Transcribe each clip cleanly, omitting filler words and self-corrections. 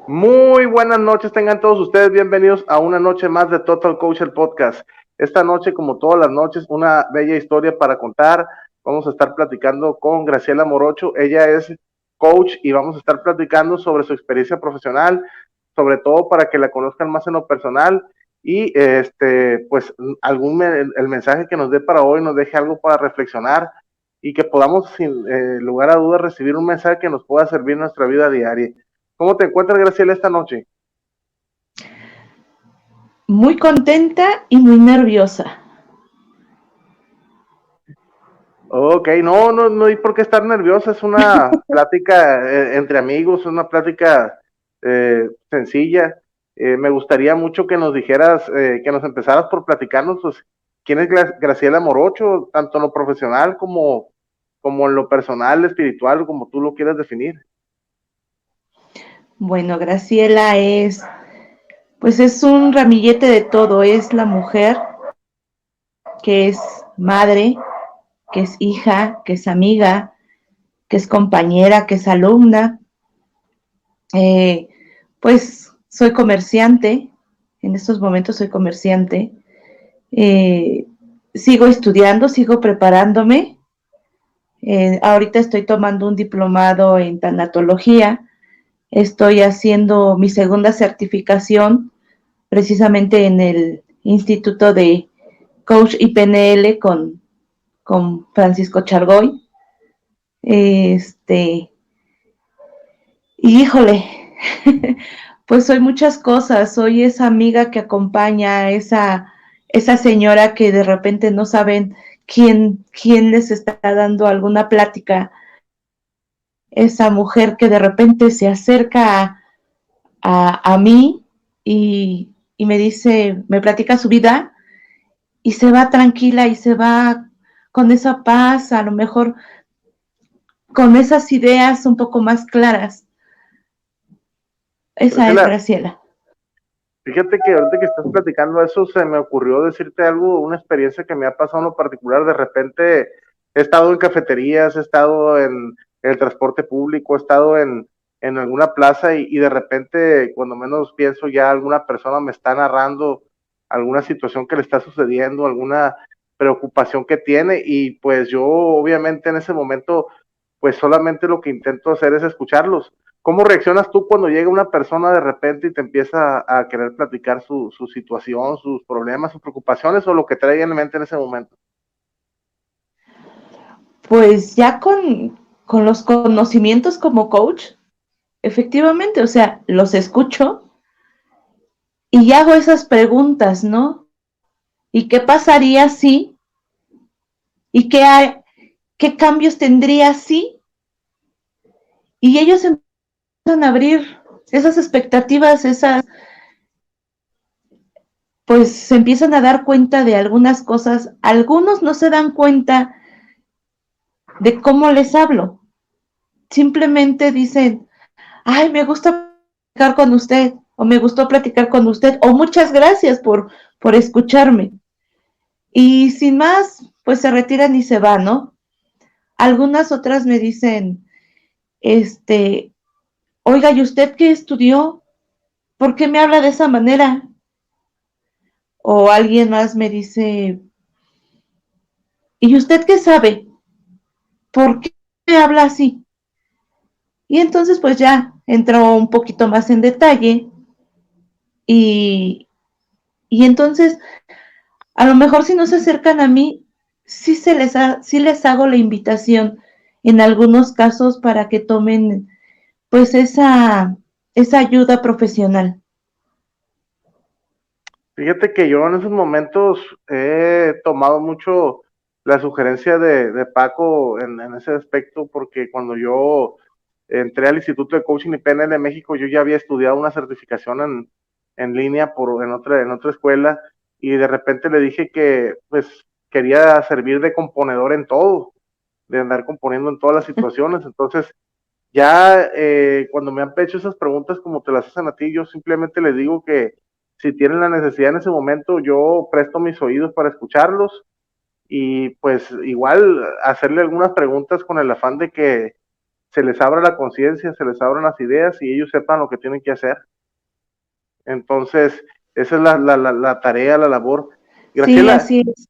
Muy buenas noches, tengan todos ustedes bienvenidos a una noche más de Total Coach el Podcast. Esta noche, como todas las noches, una bella historia para contar. Vamos a estar platicando con Graciela Morocho. Ella es coach y vamos a estar platicando sobre su experiencia profesional, sobre todo para que la conozcan más en lo personal y pues el mensaje que nos dé para hoy nos deje algo para reflexionar y que podamos sin lugar a dudas recibir un mensaje que nos pueda servir en nuestra vida diaria. ¿Cómo te encuentras, Graciela, esta noche? Muy contenta y muy nerviosa. Ok, no hay por qué estar nerviosa, es una plática entre amigos, una plática sencilla. Me gustaría mucho que nos dijeras, que nos empezaras por platicarnos, pues, quién es Graciela Morocho, tanto en lo profesional como en lo personal, espiritual, como tú lo quieras definir. Bueno, Graciela pues es un ramillete de todo. Es la mujer que es madre, que es hija, que es amiga, que es compañera, que es alumna. Eh, pues soy comerciante. En estos momentos soy comerciante. Eh, Sigo estudiando, sigo preparándome. Ahorita estoy tomando un diplomado en tanatología. Estoy haciendo mi segunda certificación precisamente en el Instituto de Coach y PNL con Francisco Chargoy. Y híjole, pues soy muchas cosas. Soy esa amiga que acompaña, esa señora que de repente no saben quién les está dando alguna plática, esa mujer que de repente se acerca a mí y me dice, me platica su vida y se va tranquila y se va con esa paz, a lo mejor con esas ideas un poco más claras. Esa es Graciela, Graciela. fíjate que ahorita que estás platicando eso, se me ocurrió decirte algo, una experiencia que me ha pasado en lo particular. De repente he estado en cafeterías, he estado en el transporte público, he estado en alguna plaza y de repente, cuando menos pienso, ya alguna persona me está narrando alguna situación que le está sucediendo, alguna preocupación que tiene y pues yo obviamente en ese momento, pues solamente lo que intento hacer es escucharlos. ¿Cómo reaccionas tú cuando llega una persona de repente y te empieza a querer platicar su situación, sus problemas, sus preocupaciones o lo que trae en mente en ese momento? Pues ya con los conocimientos como coach, efectivamente, o sea, los escucho y hago esas preguntas, ¿no? ¿Y qué pasaría si? ¿Y qué cambios tendría si? Y ellos empiezan a abrir esas expectativas, pues se empiezan a dar cuenta de algunas cosas. Algunos no se dan cuenta de cómo les hablo. Simplemente dicen, ay, me gusta platicar con usted, o me gustó platicar con usted, o muchas gracias por escucharme. Y sin más, pues se retiran y se van, ¿no? Algunas otras me dicen, este, oiga, ¿y usted qué estudió? ¿Por qué me habla de esa manera? O alguien más me dice, ¿y usted qué sabe? ¿Por qué me habla así? Y entonces pues ya entro un poquito más en detalle y, y entonces a lo mejor si no se acercan a mí, sí les hago la invitación en algunos casos para que tomen pues esa ayuda profesional. Fíjate que yo en esos momentos he tomado mucho la sugerencia de Paco en ese aspecto, porque cuando yo entré al Instituto de Coaching y PNL de México, yo ya había estudiado una certificación en línea en otra escuela, y de repente le dije que pues quería servir de componedor en todo, de andar componiendo en todas las situaciones. Entonces, ya cuando me han hecho esas preguntas como te las hacen a ti, yo simplemente les digo que si tienen la necesidad en ese momento, yo presto mis oídos para escucharlos y pues igual hacerle algunas preguntas con el afán se les abra la conciencia, se les abran las ideas y ellos sepan lo que tienen que hacer. Entonces, esa es la tarea, la labor. Sí, Graciela, así es.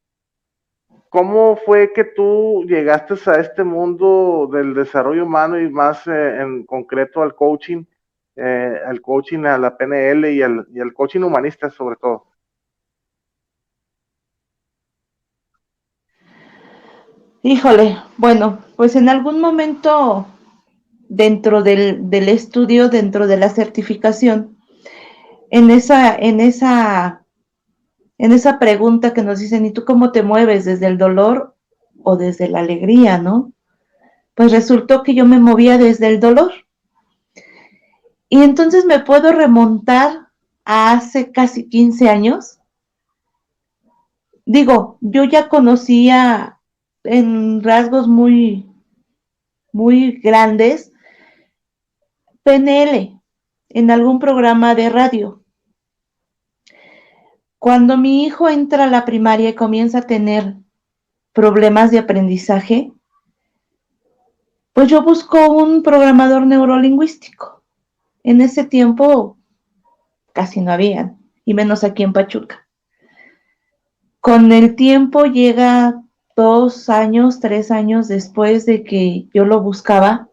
¿cómo fue que tú llegaste a este mundo del desarrollo humano y más en concreto al coaching, a la PNL y al coaching humanista sobre todo? Híjole, bueno, pues en algún momento dentro del estudio, dentro de la certificación, en esa pregunta que nos dicen, ¿y tú cómo te mueves? ¿Desde el dolor o desde la alegría, no? Pues resultó que yo me movía desde el dolor. Y entonces me puedo remontar a hace casi 15 años. Digo, yo ya conocía en rasgos muy, muy grandes PNL en algún programa de radio. Cuando mi hijo entra a la primaria y comienza a tener problemas de aprendizaje, pues yo busco un programador neurolingüístico. En ese tiempo casi no habían, y menos aquí en Pachuca. Con el tiempo llega 2 años, 3 años después de que yo lo buscaba,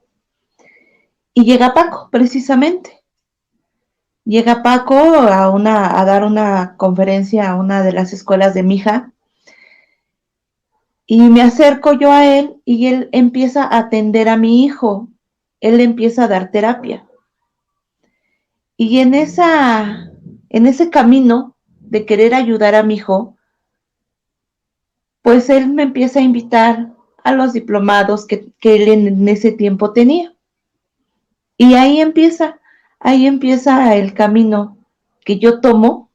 y llega Paco, precisamente. Llega Paco a dar una conferencia a una de las escuelas de mi hija, y me acerco yo a él y él empieza a atender a mi hijo. Él empieza a dar terapia. Y en ese camino de querer ayudar a mi hijo, pues él me empieza a invitar a los diplomados que él en ese tiempo tenía. Y ahí empieza el camino que yo tomo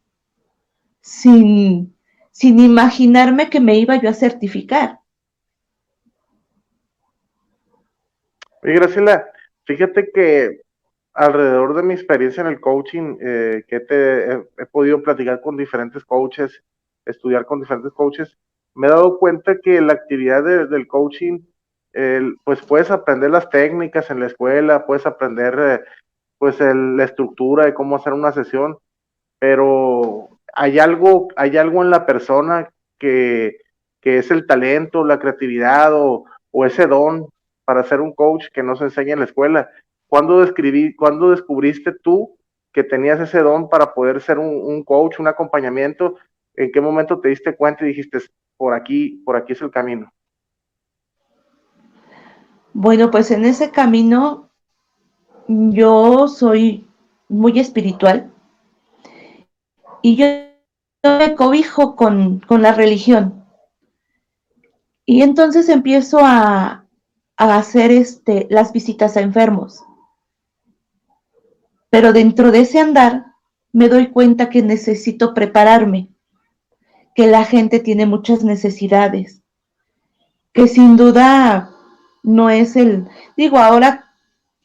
sin, sin imaginarme que me iba yo a certificar. Oye, Graciela, fíjate que alrededor de mi experiencia en el coaching, he podido platicar con diferentes coaches, estudiar con diferentes coaches, me he dado cuenta que la actividad del coaching, pues puedes aprender las técnicas en la escuela, puedes aprender pues la estructura de cómo hacer una sesión, pero hay algo en la persona que, que es el talento, la creatividad o ese don para ser un coach que no se enseña en la escuela. ¿Cuándo descubriste tú que tenías ese don para poder ser un coach, un acompañamiento? ¿En qué momento te diste cuenta y dijiste, por aquí es el camino? Bueno, pues en ese camino yo soy muy espiritual y yo me cobijo con la religión. Y entonces empiezo a hacer las visitas a enfermos. Pero dentro de ese andar me doy cuenta que necesito prepararme, que la gente tiene muchas necesidades, que sin duda no es digo, ahora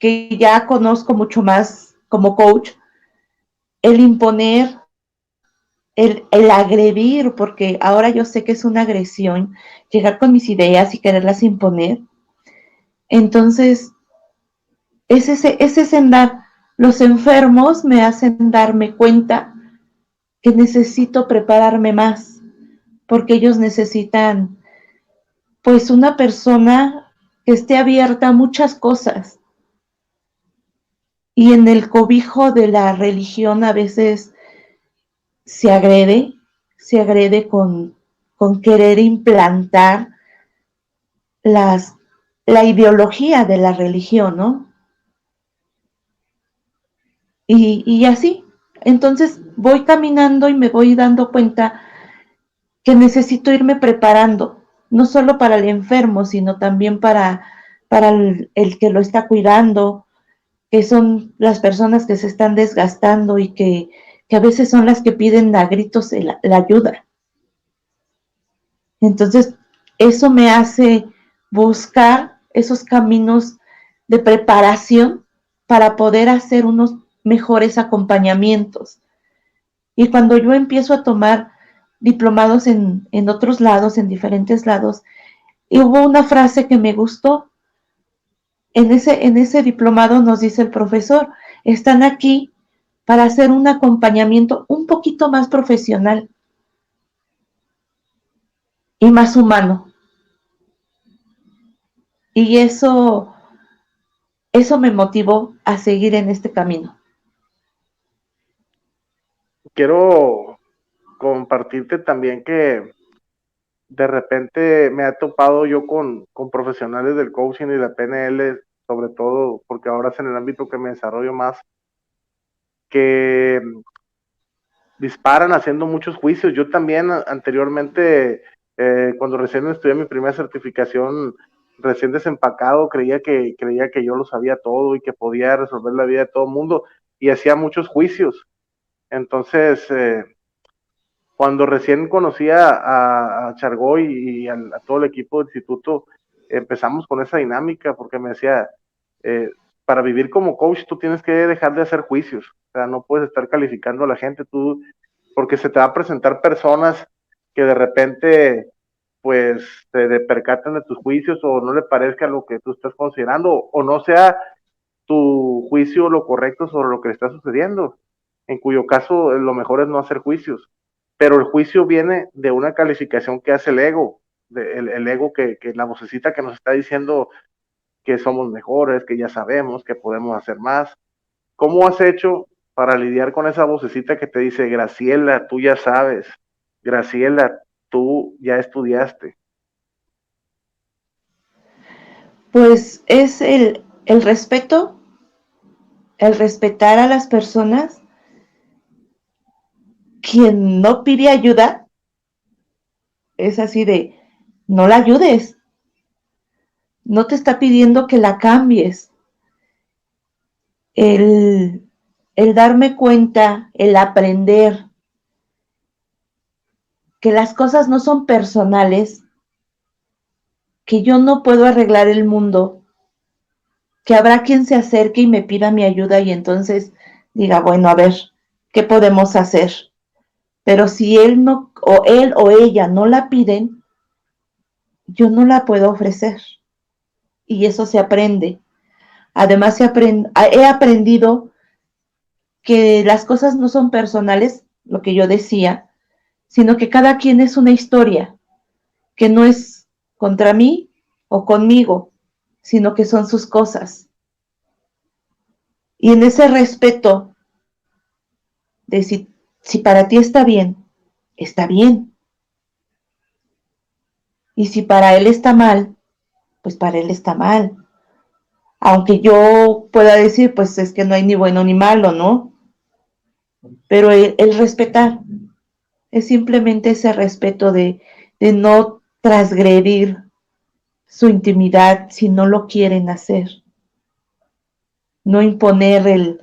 que ya conozco mucho más como coach, el imponer, el agredir, porque ahora yo sé que es una agresión, llegar con mis ideas y quererlas imponer. Entonces, es ese andar. Los enfermos me hacen darme cuenta que necesito prepararme más, porque ellos necesitan, pues, una persona que esté abierta a muchas cosas. Y en el cobijo de la religión a veces se agrede con querer implantar las, la ideología de la religión, ¿no? Y así. Entonces voy caminando y me voy dando cuenta que necesito irme preparando, no solo para el enfermo, sino también para el que lo está cuidando, que son las personas que se están desgastando y que a veces son las que piden a gritos la ayuda. Entonces, eso me hace buscar esos caminos de preparación para poder hacer unos mejores acompañamientos. Y cuando yo empiezo a tomar diplomados en otros lados, en diferentes lados, y hubo una frase que me gustó, en ese diplomado nos dice el profesor, están aquí para hacer un acompañamiento un poquito más profesional y más humano. Y eso me motivó a seguir en este camino. Quiero compartirte también que de repente me ha topado yo con profesionales del coaching y la PNL, sobre todo porque ahora es en el ámbito que me desarrollo más, que disparan haciendo muchos juicios. Yo también anteriormente, cuando recién estudié mi primera certificación, recién desempacado, creía que yo lo sabía todo y que podía resolver la vida de todo el mundo y hacía muchos juicios. Entonces, cuando recién conocí a Chargoy y a todo el equipo del instituto, empezamos con esa dinámica porque me decía, eh, para vivir como coach tú tienes que dejar de hacer juicios, o sea, no puedes estar calificando a la gente, tú, porque se te va a presentar personas que de repente pues se percatan de tus juicios o no le parezca lo que tú estás considerando o no sea tu juicio lo correcto sobre lo que le está sucediendo, en cuyo caso lo mejor es no hacer juicios. Pero el juicio viene de una calificación que hace el ego, el ego que la vocecita que nos está diciendo que somos mejores, que ya sabemos, que podemos hacer más. ¿Cómo has hecho para lidiar con esa vocecita que te dice, Graciela, tú ya sabes, Graciela, tú ya estudiaste? Pues es el respeto, el respetar a las personas. Quien no pide ayuda es así de, no la ayudes, no te está pidiendo que la cambies. El, el darme cuenta, el aprender que las cosas no son personales, que yo no puedo arreglar el mundo, que habrá quien se acerque y me pida mi ayuda y entonces diga, bueno, a ver, ¿qué podemos hacer? Pero si él no, o él o ella no la piden, yo no la puedo ofrecer. Y eso se aprende. Además, he aprendido que las cosas no son personales, lo que yo decía, sino que cada quien es una historia, que no es contra mí o conmigo, sino que son sus cosas. Y en ese respeto de si para ti está bien, está bien. Y si para él está mal, pues para él está mal. Aunque yo pueda decir, pues es que no hay ni bueno ni malo, ¿no? Pero el respetar es simplemente ese respeto de no transgredir su intimidad si no lo quieren hacer. No imponer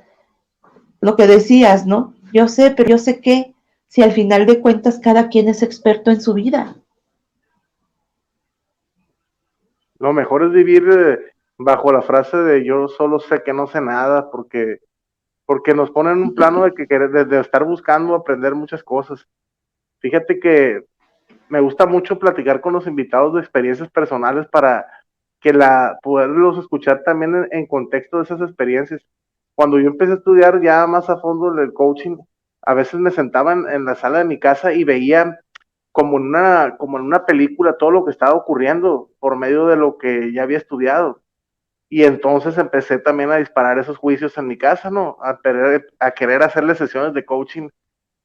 lo que decías, ¿no? Yo sé, pero yo sé que si al final de cuentas cada quien es experto en su vida. Lo mejor es vivir bajo la frase de yo solo sé que no sé nada, porque nos ponen en un plano de estar buscando aprender muchas cosas. Fíjate que me gusta mucho platicar con los invitados de experiencias personales para que poderlos escuchar también en contexto de esas experiencias. Cuando yo empecé a estudiar ya más a fondo el coaching, a veces me sentaba en la sala de mi casa y veía como en una película todo lo que estaba ocurriendo por medio de lo que ya había estudiado. Y entonces empecé también a disparar esos juicios en mi casa, ¿no? A querer hacerle sesiones de coaching.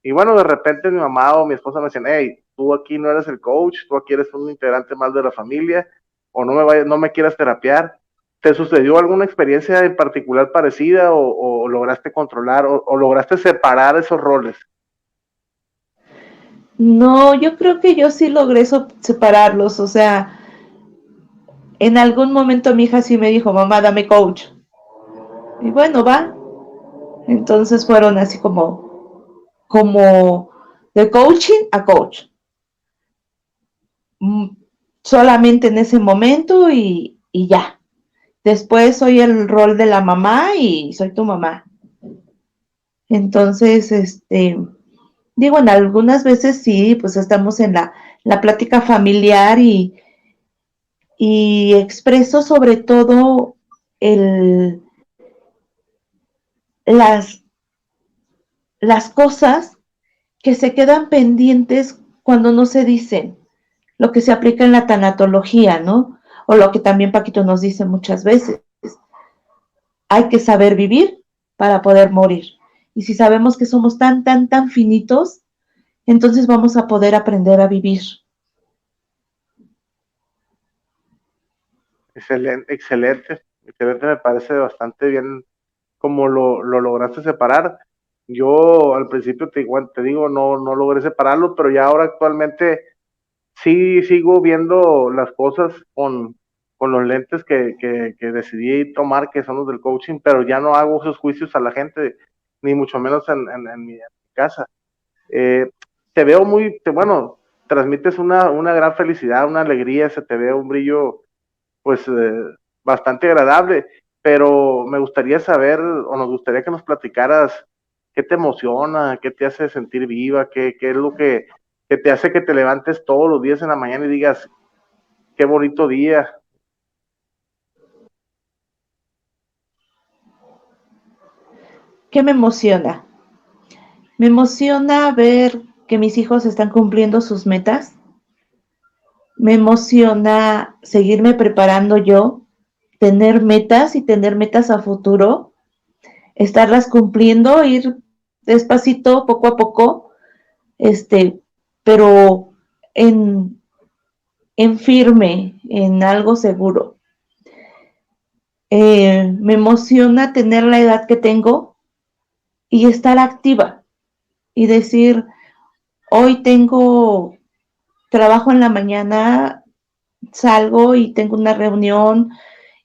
Y bueno, de repente mi mamá o mi esposa me decían, hey, tú aquí no eres el coach, tú aquí eres un integrante más de la familia, o no me quieras terapiar. ¿Te sucedió alguna experiencia en particular parecida o lograste controlar o lograste separar esos roles? No, yo creo que yo sí logré separarlos, o sea, en algún momento mi hija sí me dijo, mamá, dame coach. Y bueno, va. Entonces fueron así como de coaching a coach. Solamente en ese momento y ya. Después soy el rol de la mamá y soy tu mamá. Entonces, digo, en algunas veces sí, pues estamos en la plática familiar y expreso sobre todo las, las cosas que se quedan pendientes cuando no se dicen, lo que se aplica en la tanatología, ¿no? O lo que también Paquito nos dice muchas veces. Hay que saber vivir para poder morir. Y si sabemos que somos tan, tan, tan finitos, entonces vamos a poder aprender a vivir. Excelente, excelente, excelente, me parece bastante bien como lo lograste separar. Yo al principio te digo, no logré separarlo, pero ya ahora actualmente sí sigo viendo las cosas con los lentes que decidí tomar, que son los del coaching, pero ya no hago esos juicios a la gente, ni mucho menos en mi casa. Eh, Te veo bueno, transmites una gran felicidad, una alegría, se te ve un brillo, pues, bastante agradable, pero me gustaría saber, o nos gustaría que nos platicaras qué te emociona, qué te hace sentir viva, qué es lo que te hace que te levantes todos los días en la mañana y digas, qué bonito día. ¿Qué me emociona? Me emociona ver que mis hijos están cumpliendo sus metas. Me emociona seguirme preparando yo, tener metas a futuro, estarlas cumpliendo, ir despacito, poco a poco, pero en, en firme, en algo seguro. Me emociona tener la edad que tengo y estar activa y decir, hoy tengo trabajo en la mañana, salgo y tengo una reunión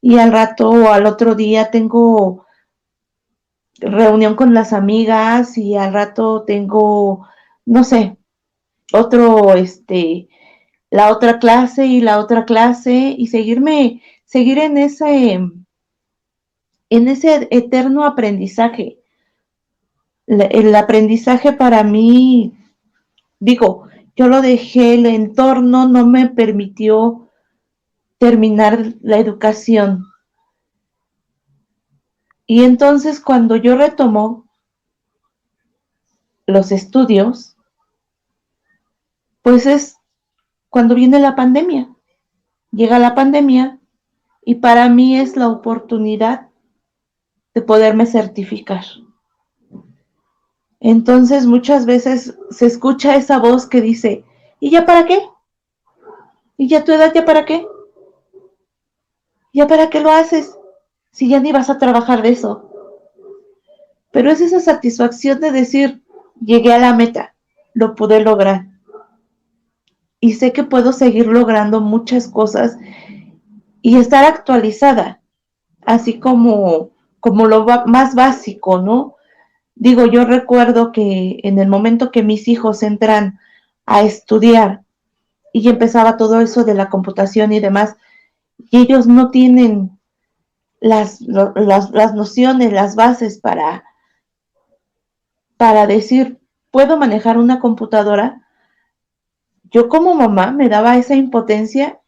y al rato o al otro día tengo reunión con las amigas y al rato tengo, no sé, otro, la otra clase y la otra clase y seguir en ese eterno aprendizaje. El aprendizaje para mí, digo, yo lo dejé, el entorno no me permitió terminar la educación. Y entonces cuando yo retomo los estudios, pues es cuando viene la pandemia. Llega la pandemia y para mí es la oportunidad de poderme certificar. Entonces muchas veces se escucha esa voz que dice, ¿y ya para qué? ¿Y ya tu edad ya para qué? ¿Ya para qué lo haces? Si ya ni vas a trabajar de eso. Pero es esa satisfacción de decir, llegué a la meta, lo pude lograr. Y sé que puedo seguir logrando muchas cosas y estar actualizada, así como lo más básico, ¿no? Digo, yo recuerdo que en el momento que mis hijos entran a estudiar y empezaba todo eso de la computación y demás, y ellos no tienen las nociones, las bases para decir, puedo manejar una computadora, yo como mamá me daba esa impotencia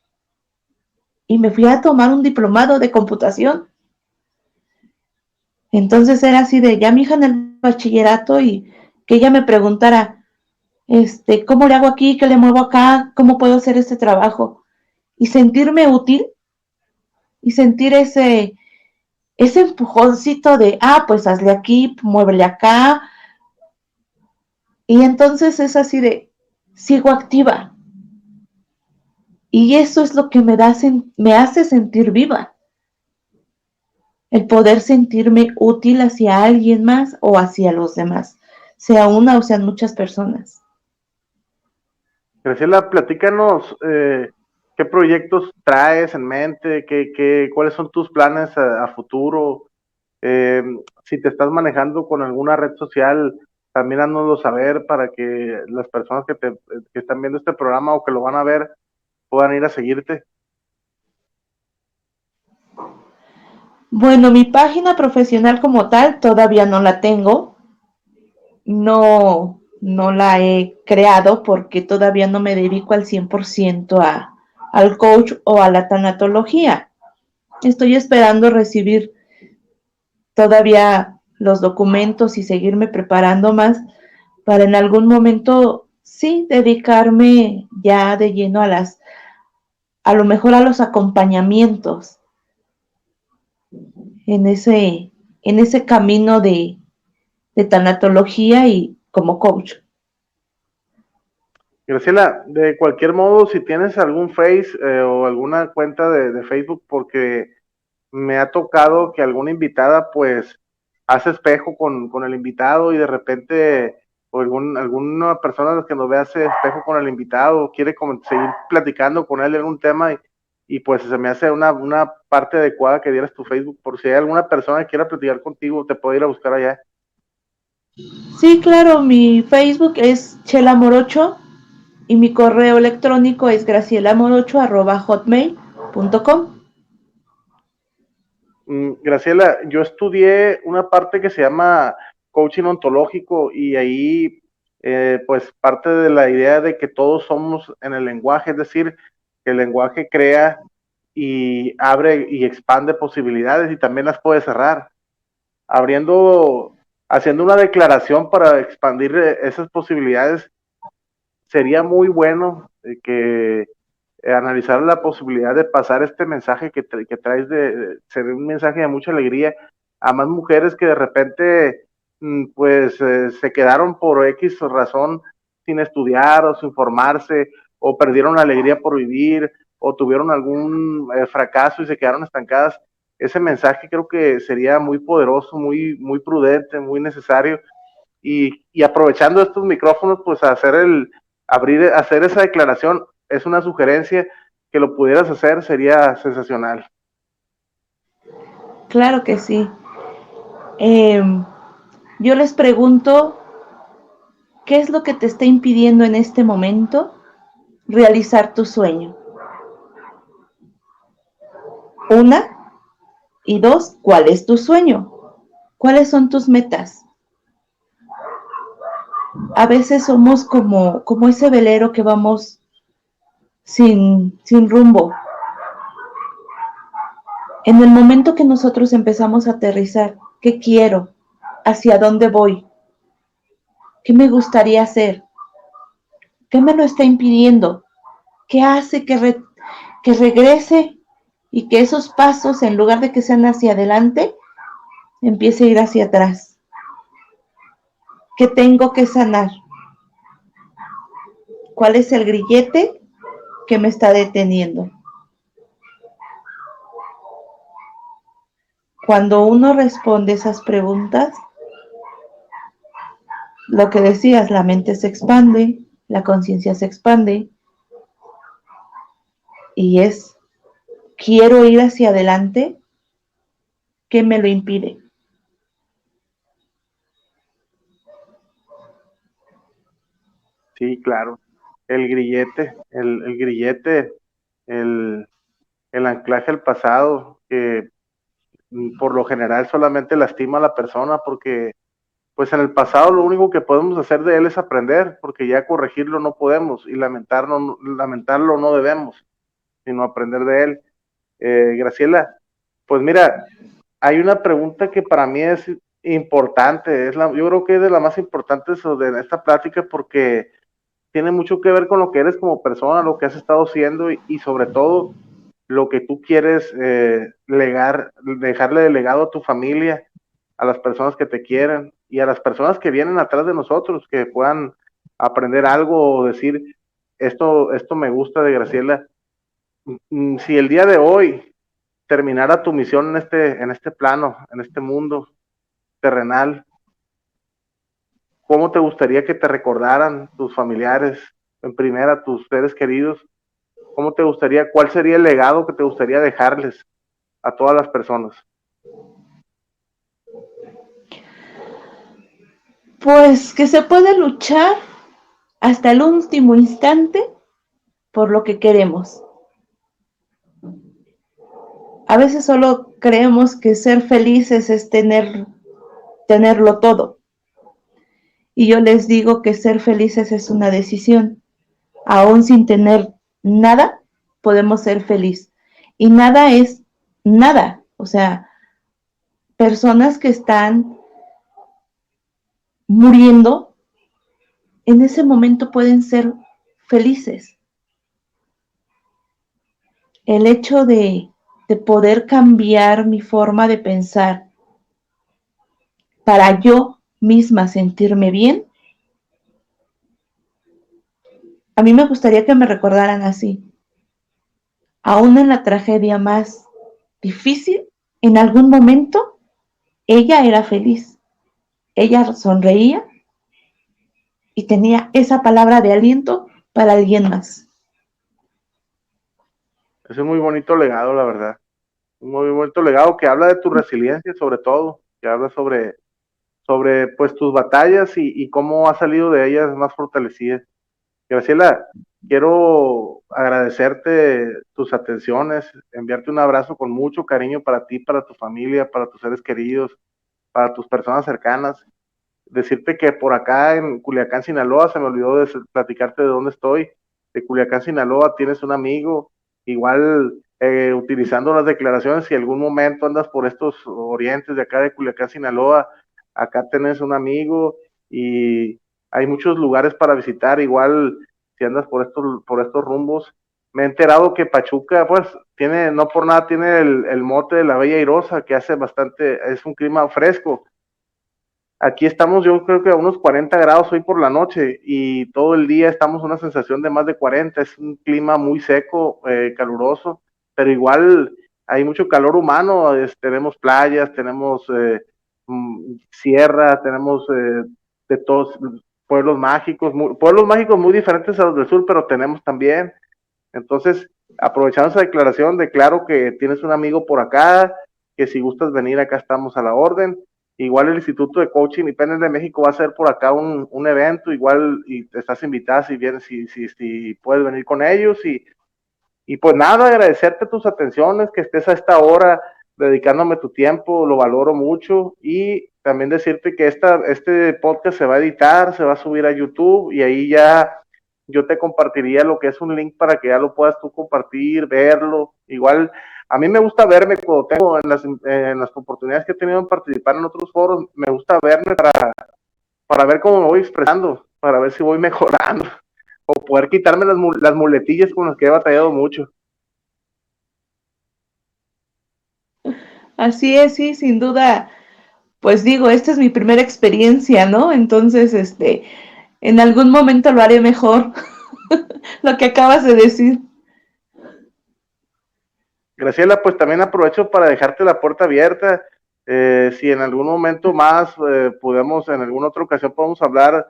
y me fui a tomar un diplomado de computación. Entonces era así de ya mi hija en el bachillerato y que ella me preguntara, ¿cómo le hago aquí? ¿Qué le muevo acá? ¿Cómo puedo hacer este trabajo? Y sentirme útil y sentir ese empujoncito de, pues hazle aquí, muévele acá. Y entonces es así de, sigo activa. Y eso es lo que me hace sentir viva. El poder sentirme útil hacia alguien más o hacia los demás, sea una o sean muchas personas. Graciela, platícanos, qué proyectos traes en mente, cuáles son tus planes a futuro. Eh, si te estás manejando con alguna red social, también háznoslo saber para que las personas que están viendo este programa o que lo van a ver puedan ir a seguirte. Bueno, mi página profesional como tal todavía no la tengo. No la he creado porque todavía no me dedico al 100% al coach o a la tanatología. Estoy esperando recibir todavía los documentos y seguirme preparando más para en algún momento sí dedicarme ya de lleno a lo mejor a los acompañamientos en ese camino de tanatología y como coach. Graciela, de cualquier modo, si tienes algún Face o alguna cuenta de Facebook, porque me ha tocado que alguna invitada pues hace espejo con el invitado y de repente o alguna persona que nos ve hace espejo con el invitado, quiere seguir platicando con él en un tema y pues se me hace una parte adecuada que dieras tu Facebook, por si hay alguna persona que quiera platicar contigo, te puede ir a buscar allá. Sí, claro, mi Facebook es Chela Morocho y mi correo electrónico es gracielamorocho@hotmail.com. Graciela, yo estudié una parte que se llama coaching ontológico y ahí pues parte de la idea de que todos somos en el lenguaje, es decir, que el lenguaje crea y abre y expande posibilidades y también las puede cerrar, haciendo una declaración para expandir esas posibilidades. Sería muy bueno que analizar la posibilidad de pasar este mensaje que traes de ser un mensaje de mucha alegría a más mujeres que de repente pues se quedaron por X razón sin estudiar o sin formarse o perdieron la alegría por vivir o tuvieron algún fracaso y se quedaron estancadas. Ese mensaje creo que sería muy poderoso, muy prudente, muy necesario y aprovechando estos micrófonos pues hacer esa declaración es una sugerencia. Que lo pudieras hacer sería sensacional. Claro que sí. Yo les pregunto, ¿qué es lo que te está impidiendo en este momento realizar tu sueño? Una, y dos, ¿cuál es tu sueño? ¿Cuáles son tus metas? A veces somos como ese velero que vamos sin rumbo. En el momento que nosotros empezamos a aterrizar, ¿qué quiero? ¿Hacia dónde voy? ¿Qué me gustaría hacer? ¿Qué me lo está impidiendo? ¿Qué hace que regrese y que esos pasos, en lugar de que sean hacia adelante, empiece a ir hacia atrás? ¿Qué tengo que sanar? ¿Cuál es el grillete que me está deteniendo? Cuando uno responde esas preguntas, lo que decías, la mente se expande, la conciencia se expande y quiero ir hacia adelante, ¿qué me lo impide? Sí, claro. El grillete, el, el anclaje al pasado, que por lo general solamente lastima a la persona porque pues en el pasado lo único que podemos hacer de él es aprender, porque ya corregirlo no podemos y lamentarlo no debemos, sino aprender de él. Graciela, pues mira, hay una pregunta que para mí es importante, yo creo que es de las más importantes de esta plática porque tiene mucho que ver con lo que eres como persona, lo que has estado haciendo y sobre todo lo que tú quieres dejarle de legado a tu familia, a las personas que te quieren y a las personas que vienen atrás de nosotros, que puedan aprender algo o decir, esto me gusta de Graciela. Si el día de hoy terminara tu misión en este plano, en este mundo terrenal, ¿cómo te gustaría que te recordaran tus familiares, en primera tus seres queridos? ¿Cómo te gustaría, cuál sería el legado que te gustaría dejarles a todas las personas? Pues que se puede luchar hasta el último instante por lo que queremos. A veces solo creemos que ser felices es tenerlo todo. Y yo les digo que ser felices es una decisión. Aún sin tener nada, podemos ser felices. Y nada es nada, o sea, personas que están muriendo, en ese momento pueden ser felices. El hecho de poder cambiar mi forma de pensar para yo misma sentirme bien, a mí me gustaría que me recordaran así. Aún en la tragedia más difícil, en algún momento, ella era feliz. Ella sonreía y tenía esa palabra de aliento para alguien más. Es un muy bonito legado, la verdad. Un muy bonito legado que habla de tu resiliencia, sobre todo, que habla sobre pues tus batallas y cómo has salido de ellas más fortalecidas. Graciela, quiero agradecerte tus atenciones, enviarte un abrazo con mucho cariño para ti, para tu familia, para tus seres queridos, para tus personas cercanas. Decirte que por acá en Culiacán, Sinaloa, se me olvidó de platicarte de dónde estoy. De Culiacán, Sinaloa, tienes un amigo, igual utilizando las declaraciones, si algún momento andas por estos orientes de acá de Culiacán, Sinaloa, acá tenés un amigo y hay muchos lugares para visitar, igual si andas por estos rumbos. Me he enterado que Pachuca, pues, tiene, no por nada, tiene el mote de la Bella Airosa, que hace bastante, es un clima fresco. Aquí estamos, yo creo que a unos 40 grados hoy por la noche y todo el día estamos una sensación de más de 40. Es un clima muy seco, caluroso, pero igual hay mucho calor humano. Tenemos playas, tenemos sierra, tenemos de todos pueblos mágicos muy diferentes a los del sur, pero tenemos también. Entonces, aprovechando esa declaración, declaro que tienes un amigo por acá, que si gustas venir acá estamos a la orden. Igual el Instituto de Coaching Independent de México va a hacer por acá un evento, igual y te estás invitada si vienes, si puedes venir con ellos. Y pues nada, agradecerte tus atenciones, que estés a esta hora dedicándome tu tiempo, lo valoro mucho. Y también decirte que este podcast se va a editar, se va a subir a YouTube y ahí ya yo te compartiría lo que es un link para que ya lo puedas tú compartir, verlo. Igual, a mí me gusta verme cuando tengo en las oportunidades que he tenido en participar en otros foros, me gusta verme para ver cómo me voy expresando, para ver si voy mejorando o poder quitarme las muletillas con las que he batallado mucho. Así es, sí, sin duda, pues digo, esta es mi primera experiencia, ¿no? Entonces, en algún momento lo haré mejor, lo que acabas de decir. Graciela, pues también aprovecho para dejarte la puerta abierta. Si en algún momento más podemos, en alguna otra ocasión podemos hablar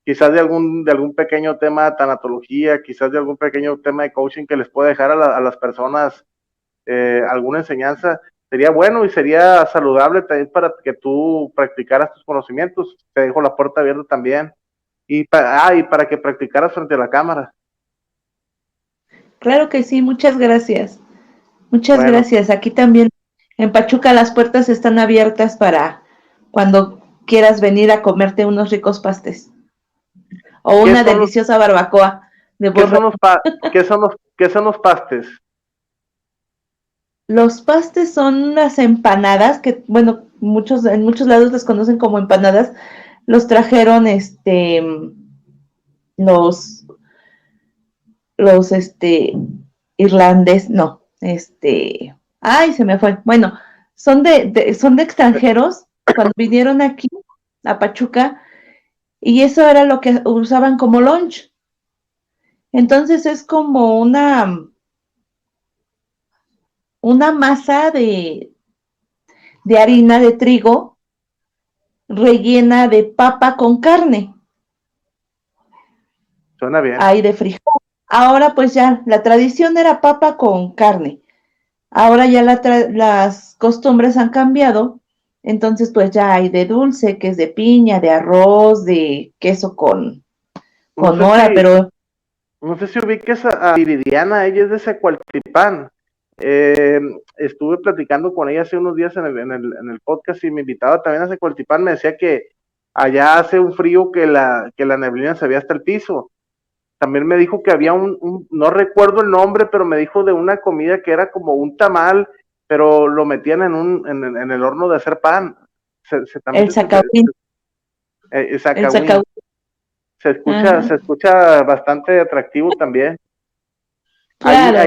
quizás de algún pequeño tema de tanatología, quizás de algún pequeño tema de coaching que les pueda dejar a las personas alguna enseñanza, sería bueno y sería saludable también para que tú practicaras tus conocimientos. Te dejo la puerta abierta también. Y para que practicaras frente a la cámara. Claro que sí, muchas gracias. Muchas Bueno, gracias. Aquí también en Pachuca las puertas están abiertas para cuando quieras venir a comerte unos ricos pastes o ¿qué una son los, deliciosa barbacoa de qué borrego. son los, qué son los pastes? Los pastes son las empanadas que, bueno, en muchos lados las conocen como empanadas. Los trajeron los irlandés, no, ay, se me fue. Bueno, son de extranjeros cuando vinieron aquí a Pachuca y eso era lo que usaban como lunch. Entonces es como una masa de harina de trigo rellena de papa con carne. Suena bien. Hay de frijol. Ahora pues ya, la tradición era papa con carne. Ahora ya las costumbres han cambiado, entonces pues ya hay de dulce, que es de piña, de arroz, de queso No con sé mora, si, pero no sé si ubiques a Viridiana, ella es de Zacualtipán. Eh, Estuve platicando con ella hace unos días en el podcast y me invitaba también a Zacualtipán. Me decía que allá hace un frío que la neblina se veía hasta el piso. También me dijo que había no recuerdo el nombre, pero me dijo de una comida que era como un tamal pero lo metían en el horno de hacer pan. También El Zacahuín. El Zacahuín. Zacahuín. Se escucha bastante atractivo también. Claro.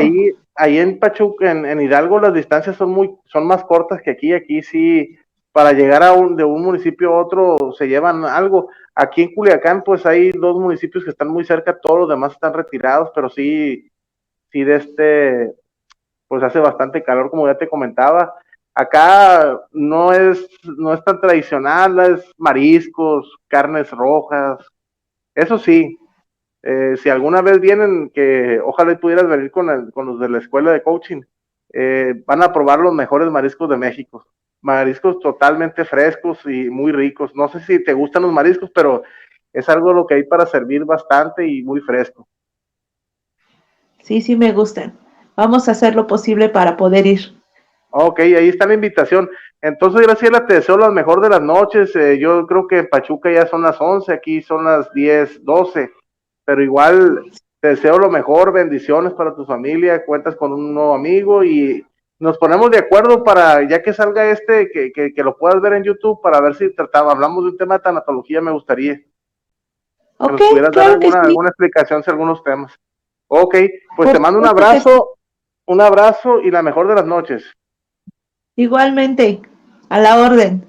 Ahí en Pachuca, en Hidalgo, las distancias son más cortas que aquí. Aquí sí, para llegar de un municipio a otro se llevan algo. Aquí en Culiacán, pues hay 2 municipios que están muy cerca, todos los demás están retirados, pero sí, pues hace bastante calor, como ya te comentaba. Acá no es tan tradicional, es mariscos, carnes rojas, eso sí. Si alguna vez vienen, que ojalá pudieras venir con los de la escuela de coaching, van a probar los mejores mariscos de México. Mariscos totalmente frescos y muy ricos. No sé si te gustan los mariscos, pero es algo lo que hay para servir bastante y muy fresco. Sí, sí me gustan. Vamos a hacer lo posible para poder ir. Ok, ahí está la invitación. Entonces, Graciela, te deseo las mejor de las noches. Yo creo que en Pachuca ya son las 11, aquí son las 10, 12, pero igual te deseo lo mejor, bendiciones para tu familia, cuentas con un nuevo amigo y nos ponemos de acuerdo para, ya que salga que lo puedas ver en YouTube, para ver si hablamos de un tema de tanatología, me gustaría que Ok, nos pudieras dar claro que sí. alguna explicación sobre algunos temas. Ok, pues Por te mando supuesto que sí. un abrazo y la mejor de las noches. Igualmente, a la orden.